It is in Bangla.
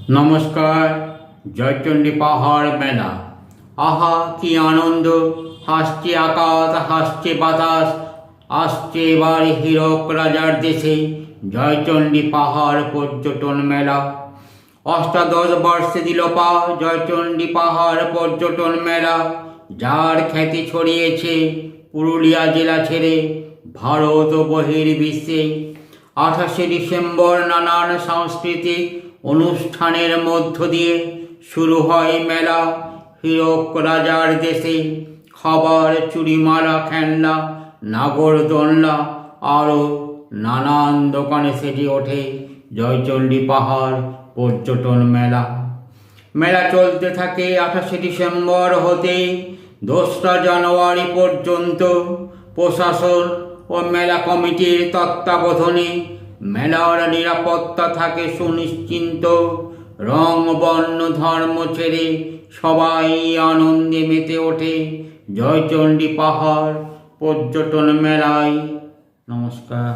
নমস্কার। জয়চণ্ডী পাহাড় মেলা, আহা কি আনন্দ! হাসছে আকাশ, হাসছে বাতাস, আসছে এবার হীরক রাজার দেশে জয়চণ্ডী পাহাড় পর্যটন মেলা। অষ্টাদশ বর্ষে দিল পা জয়চণ্ডী পাহাড় পর্যটন মেলা, যার খ্যাতি ছড়িয়েছে পুরুলিয়া জেলা ছেড়ে ভারত ও বহির্বিশ্বে। 28শে ডিসেম্বর নানান সাংস্কৃতিক অনুষ্ঠানের মধ্য দিয়ে শুরু হয় মেলা হীরক রাজার দেশে। খাবার, চুড়িমালা, খেলনা, নাগরদোলনা আরও নানান দোকানে সেজে ওঠে জয়চণ্ডী পাহাড় পর্যটন মেলা। মেলা চলতে থাকে 28শে ডিসেম্বর হতে 2রা জানুয়ারি পর্যন্ত। প্রশাসন ও মেলা কমিটির তত্ত্বাবধানে মেলার নিরাপত্তা থাকে সুনিশ্চিন্ত। রং, বর্ণ, ধর্ম ছেড়ে সবাই আনন্দে মেতে ওঠে জয়চণ্ডী পাহাড় পর্যটন মেলায়। নমস্কার।